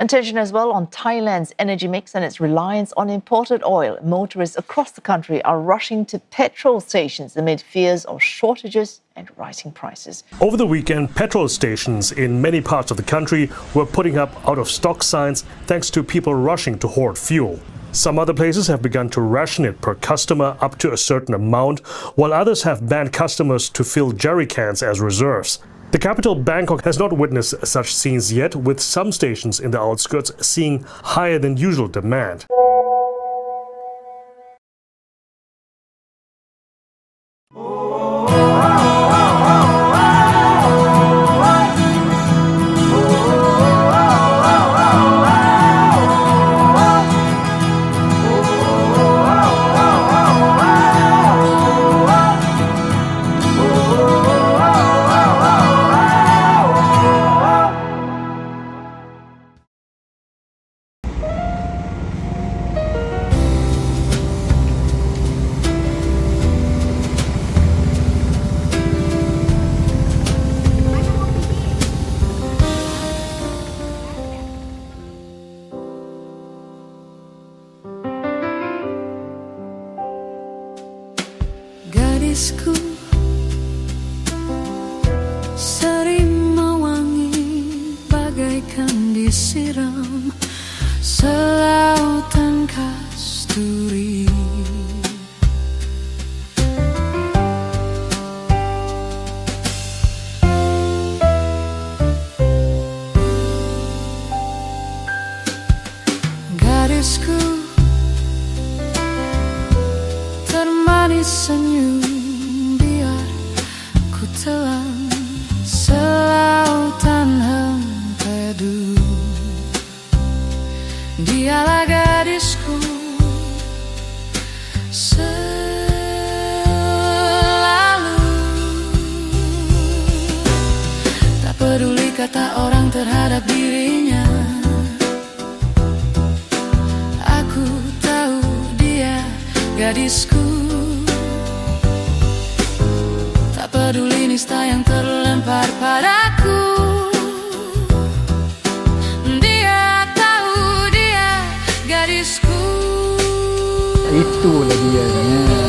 And tension as well on Thailand's energy mix and its reliance on imported oil. Motorists across the country are rushing to petrol stations amid fears of shortages and rising prices. Over the weekend, petrol stations in many parts of the country were putting up out-of-stock signs thanks to people rushing to hoard fuel. Some other places have begun to ration it per customer up to a certain amount, while others have banned customers to fill jerry cans as reserves. The capital, Bangkok, has not witnessed such scenes yet, with some stations in the outskirts seeing higher than usual demand. Gadisku sering mewangi bagaikan disiram selautan kasturi. Gadisku termanis senyum biar ku telan selautan empedu. Dialah gadisku selalu. Tak peduli kata orang terhadap dirinya, aku tahu dia gadisku. Tak peduli nista yang terlempar padaku, dia tahu dia gadisku. Itulah dia.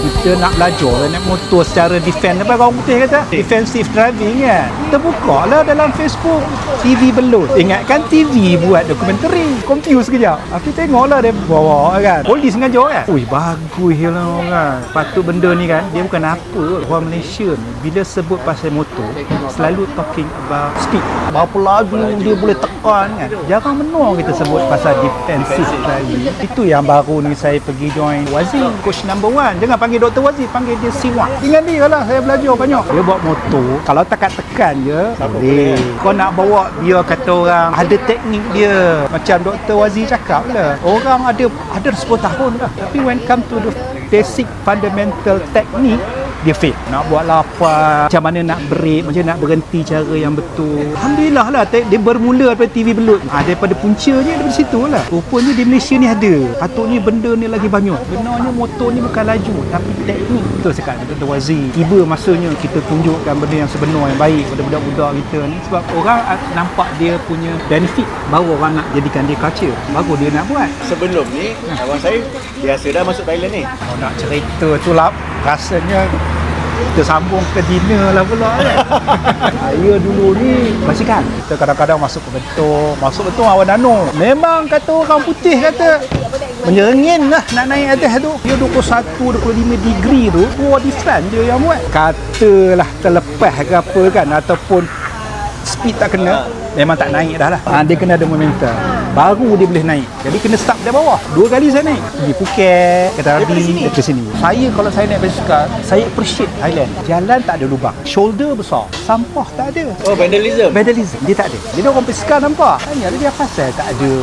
Kita nak belajar naik motor secara defend. Apa orang putih kata? Defensive driving kan. Kita buka lah dalam Facebook TV Belut. Ingat kan TV buat dokumentari. Confuse kejap. Kita tengok lah dia bawa kan. Polis sengaja kan. Ui bagus lah orang. Patut benda ni kan. Dia bukan apa. Orang Malaysia ni bila sebut pasal motor selalu talking about speed. Berapa laju dia boleh tekan kan. Jarang menua kita sebut pasal defensive driving. Itu yang baru ni saya pergi join Wazir, coach number 1. Jangan panggil Dr. Wazir, panggil dia Siwak. Dengan dia lah saya belajar banyak. Dia buat motor, kalau tekan-tekan je boleh. Kau nak bawa dia kata orang ada teknik dia. Macam Dr. Wazir cakap lah, orang ada 10 tahun dah, tapi when come to the basic fundamental technique, dia fail. Nak buat lapar, macam mana nak break, macam nak berhenti cara yang betul. Alhamdulillah lah dia bermula daripada TV Belut. Daripada puncanya daripada situ lah. Rupanya di Malaysia ni ada. Patutnya benda ni lagi banyak. Benarnya motor ni bukan laju, tapi teknik. Betul cakap Dr. Wazir. Tiba masanya kita tunjukkan benda yang sebenar, yang baik pada budak-budak kita ni. Sebab orang nampak dia punya benefit, baru orang nak jadikan dia culture, baru dia nak buat. Sebelum ni, abang saya biasa dah masuk Thailand ni. Oh, nak cerita tu lah, rasanya kita sambung ke dinner lah pula kan. Saya dulu ni basikal. Kita kadang-kadang masuk ke betul awan nano. Memang kata orang putih kata menyerengin lah nak naik atas tu. Dia 21-25 degree tu, body fan dia yang buat. Katalah terlepas ke apa kan, ataupun speed tak kena, memang tak naik dah lah. Dia kena ada momentum, baru dia boleh naik. Jadi kena start dari bawah. 2 kali saya naik, pergi Phuket, ke Krabi, ke sini. Saya kalau saya naik basikal, saya appreciate Thailand. Jalan tak ada lubang, shoulder besar, sampah tak ada. Oh, vandalism Dia tak ada. Jadi orang basikal nampak tanya dia pasal tak ada.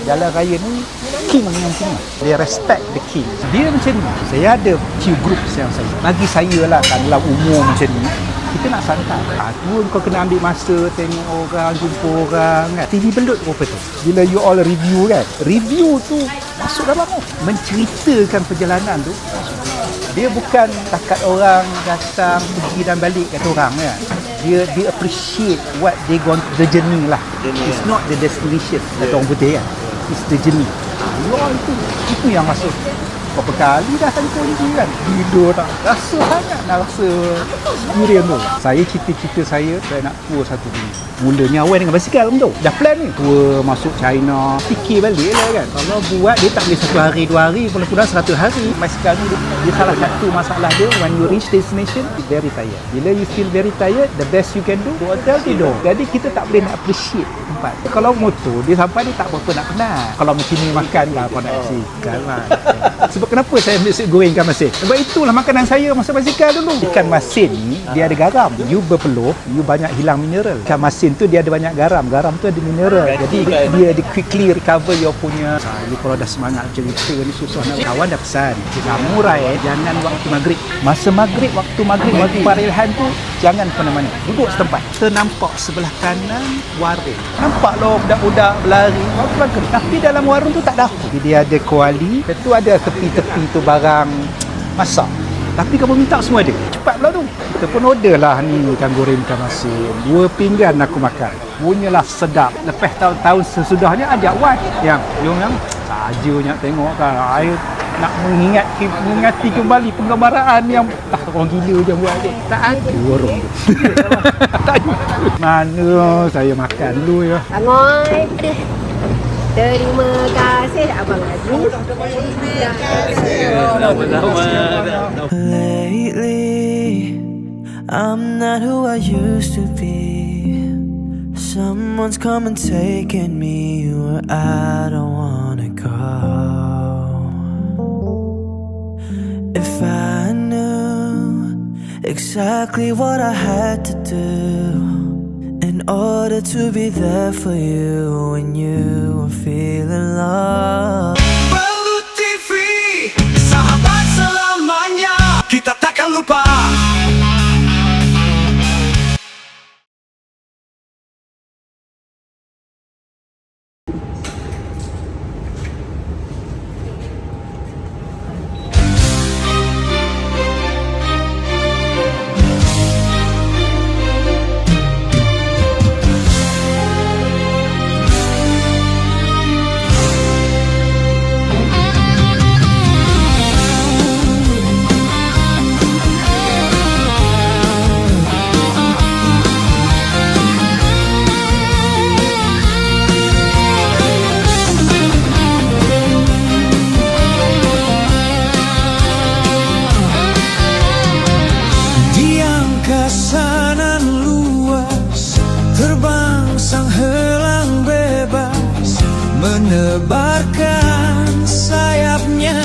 Jalan raya ni king yang sini, dia respect the king. Dia macam ni. Saya ada few groups yang saya, bagi saya lah kan, dalam umur macam ni kita nak santai. Tu kau kena ambil masa tengok orang, jumpa orang kan. TV Belut apa tu? Bila you all review kan, review tu masuk dalam tu, menceritakan perjalanan tu. Dia bukan takat orang datang, pergi dan balik kata orang kan. Dia appreciate what they gone, the journey lah. It's not the destination kata orang putih kan. It's the journey. Itu yang masuk. Berapa kali dah telefon ni kan, tidur tak rasa sangat, nak rasa experience tu. Saya cita-cita saya nak tour satu dunia. Mulanya awal dengan basikal tu, dah plan ni tour masuk China, fikir balik lah kan. Kalau buat dia tak boleh 1 hari 2 hari, kurang-kurang 100 hari. Basikal ni dia salah satu masalah dia, when you reach destination you very tired. Bila you feel very tired, the best you can do hotel tidur. Jadi kita tak boleh nak appreciate tempat. Kalau motor dia sampai dia tak apa-apa nak penat. Kalau macam ni makan lah kau nak basikal lah. Sebab kenapa saya ambil nasi goreng ikan masin? Sebab itulah makanan saya masa basikal dulu. Ikan masin ni dia ada garam. You berpeluh, you banyak hilang mineral. Ikan masin tu dia ada banyak garam. Garam tu ada mineral. Jadi dia quickly recover your punya. Saya kalau dah semangat cerita ni susah nak. Kawan dah pesan, samurai jangan waktu maghrib. Masa maghrib, waktu Parihan tu jangan ke mana-mana. Duduk setempat. Kita nampak sebelah kanan warung. Nampak loh budak-budak berlari. Waktu maghrib. Tapi dalam warung tu tak ada apa. Jadi dia ada kuali. Lepas tu ada tepi-tepi tu barang masak. Tapi kamu minta semua ada. Cepat pula tu. Kita pun order lah ni ikan goreng ikan masin. 2 pinggan aku makan. Punyalah sedap. Lepas tahun-tahun sesudahnya ajak Wan. Yang sajanya tengok kan. Air nak mengingati kembali penggembaraan yang orang gila je buat tu. Tak ada orang tu. Tak ada. Mana saya makan dulu ya. Angoi. Terima kasih Abang Aziz. Lately, I'm not who I used to be. Someone's come and taken me where I don't wanna go. If I knew exactly what I had to do in order to be there for you when you were feeling lost. Balu TV, sahabat selamanya, kita takkan lupa. Menebarkan sayapnya,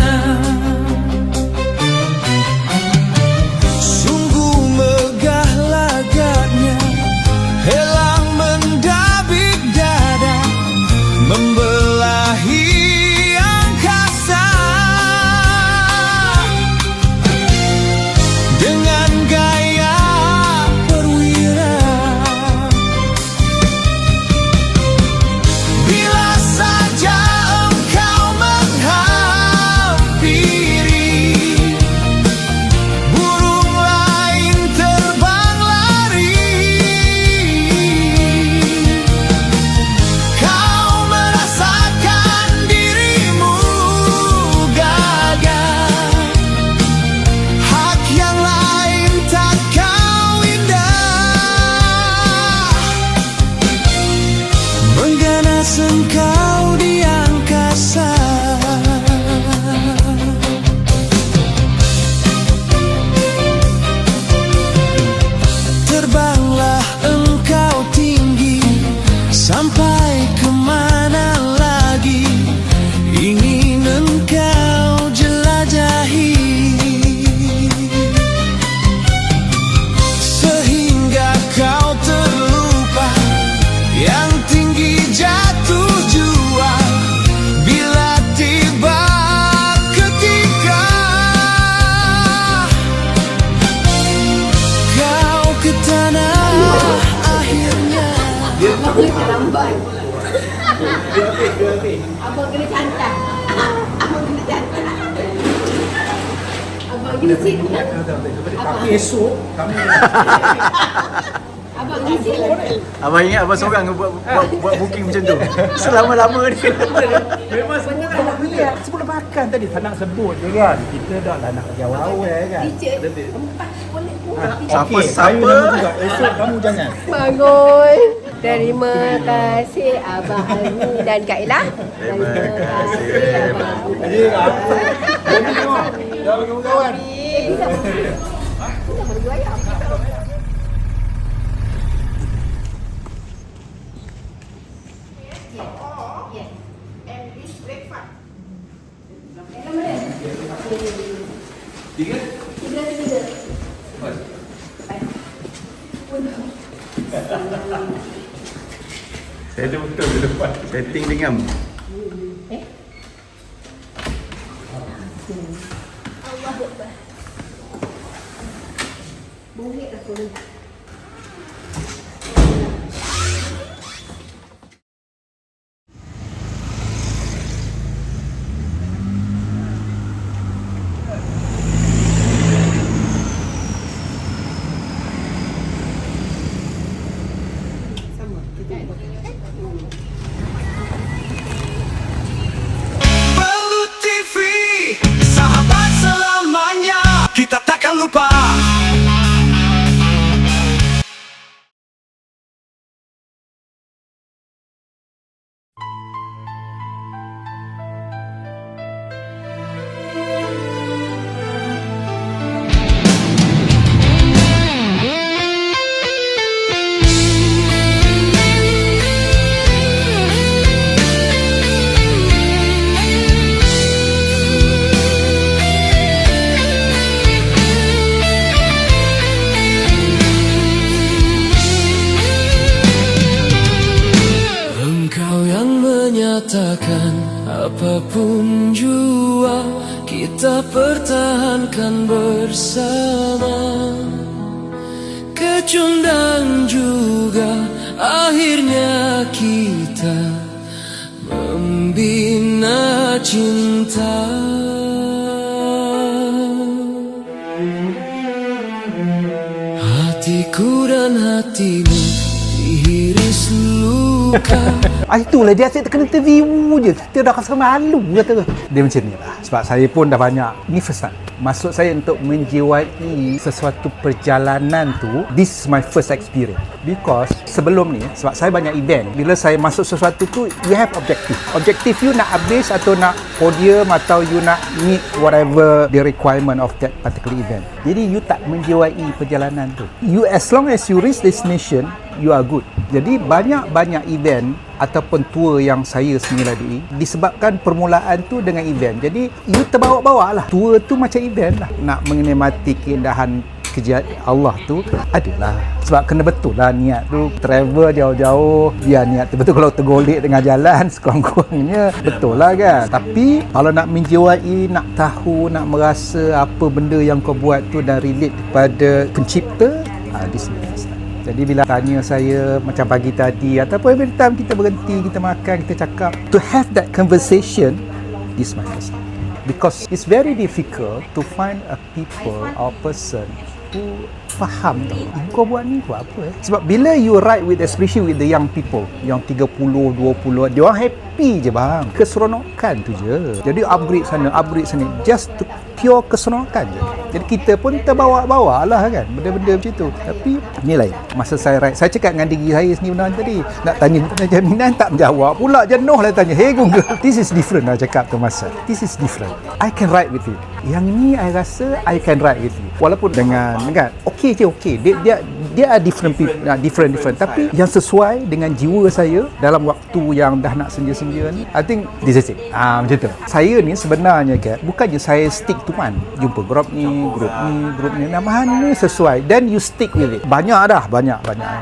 sungguh megah lagaknya, helang mendabik dada, membelahi angkasa dengan gaya perwira. Bila saja engkau menghampiri, burung lain terbang lari. Kau merasakan dirimu gagah, hak yang lain tak kau indah. Mengganas engkau di angkasa, terbanglah engkau tinggi, sampai kemana lagi ingin engkau jelajahi, sehingga kau terlupa yang tinggi jatuh jua bila tiba ketika kau ke tanah akhirnya. Abang kena cantik. Abang kena cantik. Abang you sit. Tapi esok kami Abang isi lah. Abang ingat abang seorang buat booking macam tu. Selama-lama ni. Memang semua dia sebelum makan tadi tak nak sebut je kan. Kita dah lah nak bagi awal kan. Teacher, empat boleh Siapa? Juga. Esok kamu jangan. Bagus. Terima kasih Abang Azmi dan Kak Ella. Terima kasih Abang Azmi. Jadi apa? Dah kawan-kawan. Kita berdua ya. Saya ada betul di depan. Setting dengan Bungit aku ni. Balut TV, sahabat selamanya, kita takkan lupa. Engkau yang menyatakan apapun jua kita pertahankan bersama. Kecundang juga akhirnya kita membina cinta. Hatiku dan hatimu dihiris luka. Itulah dia asyik terkena interview je. Kita dah rasa malu kata. Dia macam ni lah. Sebab saya pun dah banyak. Ni first time. Maksud saya untuk menjiwai sesuatu perjalanan tu, this is my first experience. Because sebelum ni, sebab saya banyak event. Bila saya masuk sesuatu tu, you have objective. Objektif you nak habis atau nak podium atau you nak meet whatever the requirement of that particular event. Jadi you tak menjiwai perjalanan tu. You as long as you reach destination, you are good. Jadi banyak-banyak event ataupun tour yang saya sendiri lalui disebabkan permulaan tu dengan event. Jadi you terbawa-bawa lah. Tour tu macam event lah. Nak menikmati keindahan kerja Allah tu adalah sebab kena betul lah niat tu. Travel jauh-jauh biar niat tu betul. Kalau tergolek tengah jalan sekurang-kurangnya betul lah kan. Tapi kalau nak menjiwai, nak tahu, nak merasa apa benda yang kau buat tu dan relate kepada pencipta, this is the first time. Jadi bila tanya saya macam pagi tadi ataupun every time kita berhenti, kita makan, kita cakap, to have that conversation, this is my first time. Because it's very difficult to find a people or person who faham tau. Kau buat ni buat apa Sebab bila you ride with, especially with the young people, yang 30, 20, dia orang happy je bang. Keseronokan tu je. Jadi upgrade sana, just to pure keseronokan je. Jadi kita pun terbawa-bawa lah kan benda-benda macam tu. Tapi ni lain. Masa saya ride, saya cakap dengan diri saya sendiri benar tadi, nak tanya jaminan tak menjawab pula, jenuh lah tanya. Hey Google, this is different lah cakap tu masa. This is different. I can ride with it. Yang ni I rasa I can ride with it. Walaupun dengan kan okey je, okey. Dia are different people, different. Tapi yang sesuai dengan jiwa saya dalam waktu yang dah nak senja-senja ni, I think this is it. Macam tu. Saya ni sebenarnya kan, bukannya saya stick to one. Jumpa grup ni. Nah, mana sesuai. Then you stick with it. Banyak.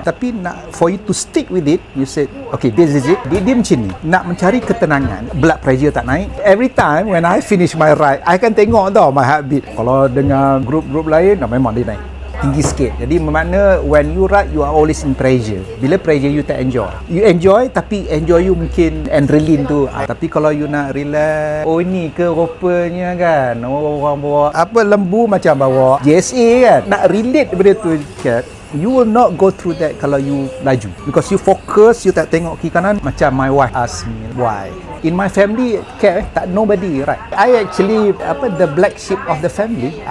Tapi nak for you to stick with it, you said, okay, this is it. Dia macam ni. Nak mencari ketenangan, blood pressure tak naik. Every time when I finish my ride, I can tengok tau my heartbeat. Kalau dengan grup-grup lain, memang dia naik tinggi sikit. Jadi bermakna when you ride, you are always in pressure. Bila pressure, you tak enjoy. You enjoy, tapi enjoy you mungkin adrenaline tu. Tapi kalau you nak relax, ni ke rupanya kan, orang bawa apa lembu macam bawa JSA kan. Nak relate benda tu kan, You will not go through that kalau you laju. Because you focus, you tak tengok kiri kanan. Macam my wife asked me, why? In my family, tak nobody, right? I actually the black sheep of the family.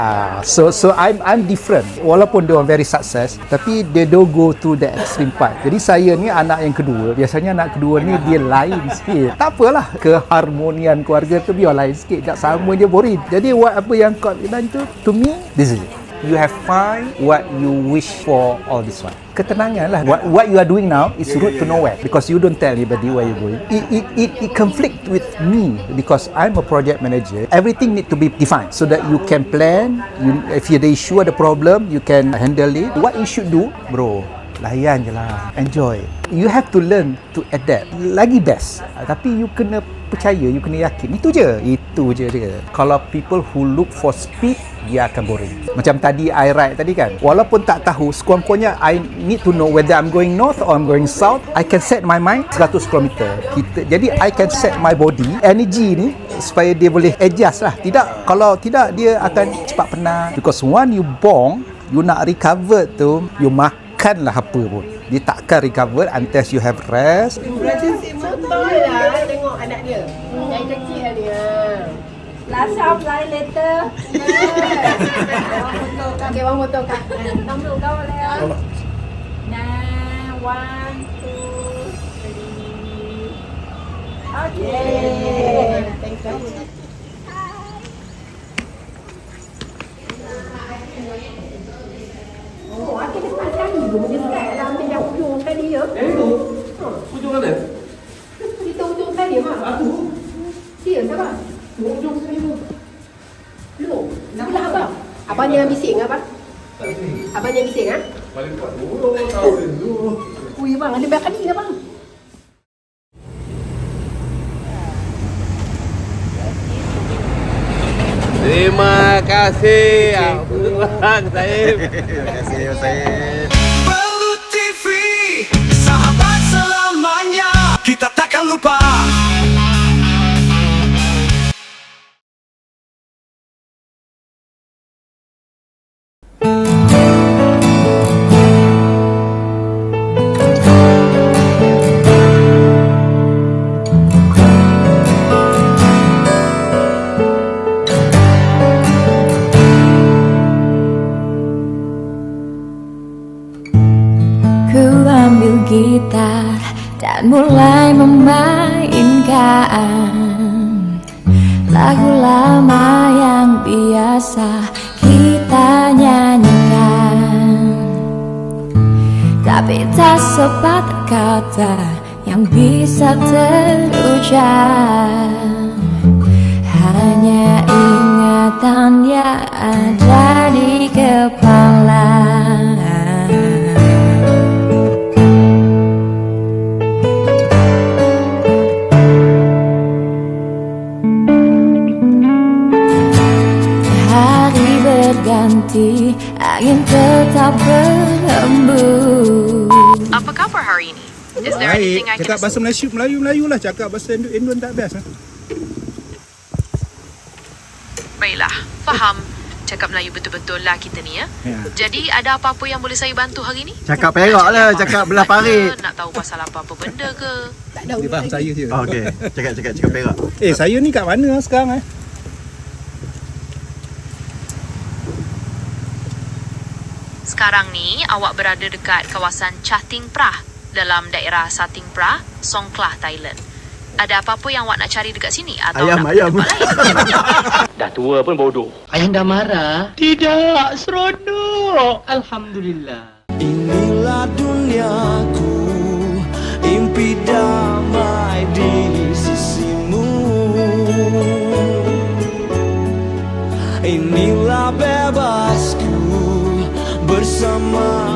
So I'm different. Walaupun dia orang very success, tapi they don't go through the extreme part. Jadi saya ni anak yang kedua. Biasanya anak kedua ni dia lain sikit. Tak apalah, keharmonian keluarga tu biar lain sikit. Tak sama je boring. Jadi apa yang kau bilang tu, to me, this is it. You have find what you wish for all this one. Ketenangan lah. What you are doing now is route to nowhere because you don't tell anybody where you're going. It conflict with me because I'm a project manager. Everything need to be defined so that you can plan. If the issue ada problem, you can handle it. What you should do, bro, layan je lah. Enjoy. You have to learn to adapt. Lagi best. Tapi you kena percaya, you kena yakin. Itu je. Kalau people who look for speed, dia akan boring. Macam tadi I ride tadi kan. Walaupun tak tahu, sekurang-kurangnya I need to know whether I'm going north or I'm going south. I can set my mind 100 km. Jadi I can set my body, energy ni supaya dia boleh adjust lah. Kalau tidak dia akan cepat penat. Because when you bong, you nak recover tu, you makanlah apa pun. Dia takkan recover unless you have rest. Emergency motor lah. Tengok anak dia. Yang kecil lah dia. Last up line later. Okay, one motor kan. Nombor kau boleh. Nah, 1, 2, 3. Okay. Thank you. Oh, aku dapat cari dulu. Dia tak ambil yang ujung tadi ya. Itu? Ujung mana? Itu ujung tadi mak. Aku. Dia siapa? Ujung tadi tu. Lu. Sebelah abang. Abang jangan bising abang. Tak bising. Abang jangan bising ah. Paling kuat dulu. Tahu dulu. Ui bang, ada banyak kali ke bang? Terima kasih Abang Saib. Terima kasih Abang Saib. Balut TV, sahabat selamanya, kita takkan lupa. Gitar dan mulai memainkan lagu lama yang biasa kita nyanyikan, tapi tak sepatah kata yang bisa terucap, hanya ingatan yang ada di kepala. Ganti, angin tetap berhembus. Apa khabar hari ini? Is there anything I can cakap bahasa Melayu lah. Cakap bahasa Indon tak best. Baiklah, faham. Cakap Melayu betul-betul lah kita ni ya. Jadi ada apa-apa yang boleh saya bantu hari ni? Cakap Perak lah, cakap belah parit. Nak tahu pasal apa-apa benda ke? Tak tahu. Dia faham saya je. Okey, cakap Perak. Saya ni kat mana sekarang Sekarang ni awak berada dekat kawasan Chating Prah dalam daerah Sating Prah, Songkhla, Thailand. Ada apa-apa yang awak nak cari dekat sini atau ayam. nak tempat lain? Dah tua pun bodoh. Ayang dah marah? Tidak, seronok. Alhamdulillah. Inilah duniaku, impi damai di sisimu. Inilah bebasku bersama